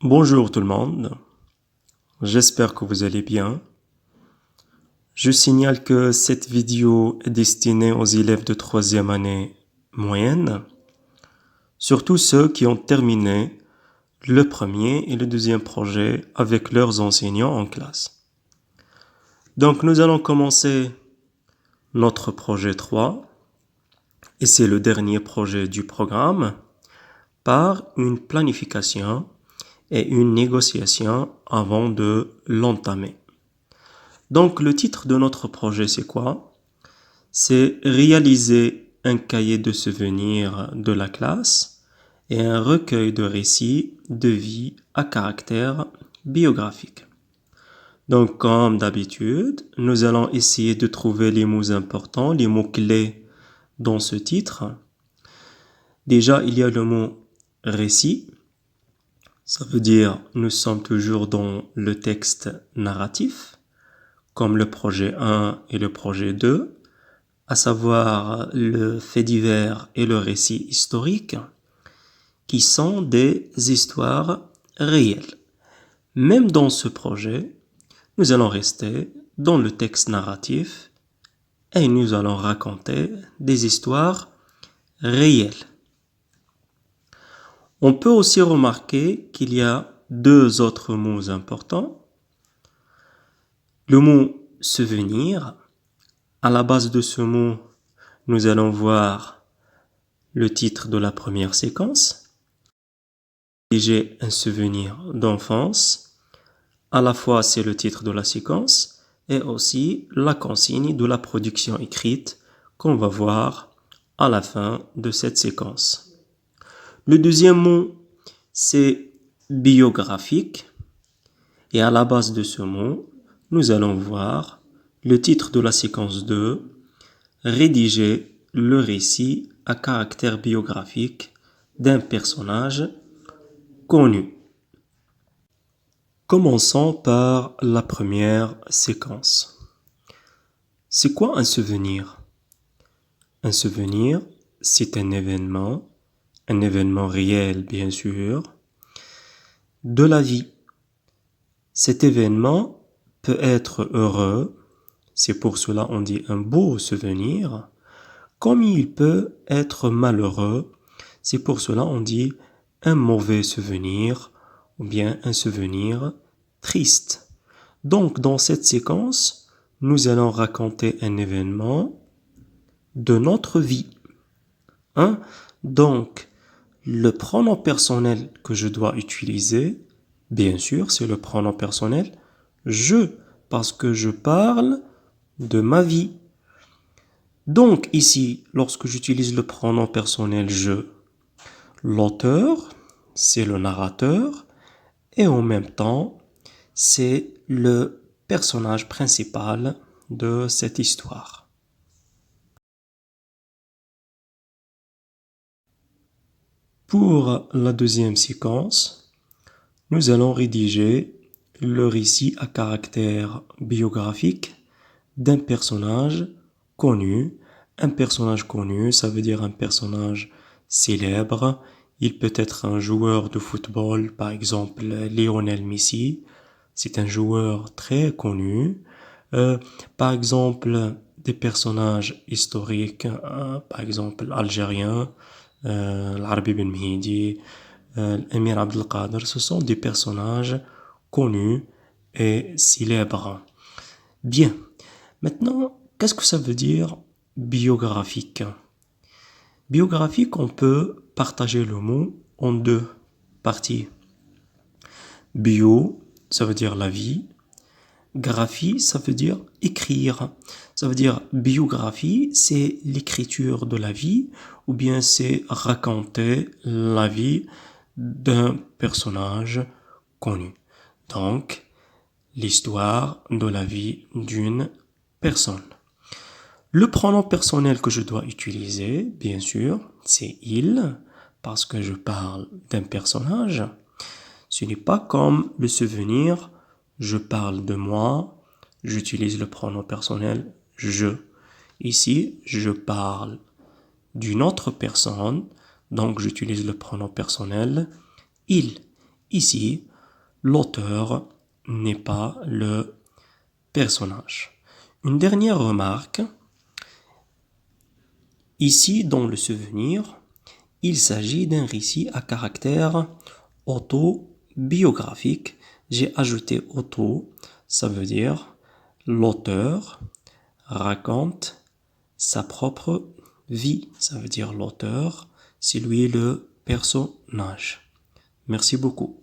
Bonjour tout le monde, j'espère que vous allez bien. Je signale que cette vidéo est destinée aux élèves de troisième année moyenne, surtout ceux qui ont terminé le premier et le deuxième projet avec leurs enseignants en classe. Donc nous allons commencer notre projet 3, et c'est le dernier projet du programme, par une planification et une négociation avant de l'entamer. Donc le titre de notre projet c'est quoi? C'est réaliser un cahier de souvenirs de la classe et un recueil de récits de vie à caractère biographique. Donc comme d'habitude, nous allons essayer de trouver les mots importants, les mots clés dans ce titre. Déjà, il y a le mot récit. Ça veut dire nous sommes toujours dans le texte narratif, comme le projet 1 et le projet 2, à savoir le fait divers et le récit historique, qui sont des histoires réelles. Même dans ce projet, nous allons rester dans le texte narratif et nous allons raconter des histoires réelles. On peut aussi remarquer qu'il y a deux autres mots importants. Le mot souvenir. À la base de ce mot, nous allons voir le titre de la première séquence. J'ai un souvenir d'enfance. À la fois, c'est le titre de la séquence et aussi la consigne de la production écrite qu'on va voir à la fin de cette séquence. Le deuxième mot, c'est biographique. Et à la base de ce mot, nous allons voir le titre de la séquence 2, rédiger le récit à caractère biographique d'un personnage connu. Commençons par la première séquence. C'est quoi un souvenir? Un souvenir, c'est un événement réel bien sûr, de la vie. Cet événement peut être heureux, c'est pour cela on dit un beau souvenir, comme il peut être malheureux, c'est pour cela on dit un mauvais souvenir ou bien un souvenir triste. Donc dans cette séquence, nous allons raconter un événement de notre vie. Donc le pronom personnel que je dois utiliser, bien sûr, c'est le pronom personnel je, parce que je parle de ma vie. Donc ici, lorsque j'utilise le pronom personnel je, l'auteur, c'est le narrateur, et en même temps, c'est le personnage principal de cette histoire. Pour la deuxième séquence, nous allons rédiger le récit à caractère biographique d'un personnage connu. Un personnage connu, ça veut dire un personnage célèbre. Il peut être un joueur de football, par exemple Lionel Messi. C'est un joueur très connu. Par exemple, des personnages historiques, par exemple algériens, l'Arabi Ben Mehdi, l'Emir Abdelkader, ce sont des personnages connus et célèbres. Bien. Maintenant, qu'est-ce que ça veut dire biographique? Biographique, on peut partager le mot en deux parties. Bio, ça veut dire la vie. Graphie, ça veut dire écrire. Ça veut dire biographie, c'est l'écriture de la vie ou bien c'est raconter la vie d'un personnage connu. Donc, l'histoire de la vie d'une personne. Le pronom personnel que je dois utiliser, bien sûr, c'est il, parce que je parle d'un personnage. Ce n'est pas comme le souvenir, je parle de moi, j'utilise le pronom personnel je. Ici, je parle d'une autre personne, donc j'utilise le pronom personnel il. Ici, l'auteur n'est pas le personnage. Une dernière remarque. Ici, dans le souvenir, il s'agit d'un récit à caractère autobiographique. J'ai ajouté auto, ça veut dire l'auteur raconte sa propre vie. Ça veut dire l'auteur, c'est lui le personnage. Merci beaucoup.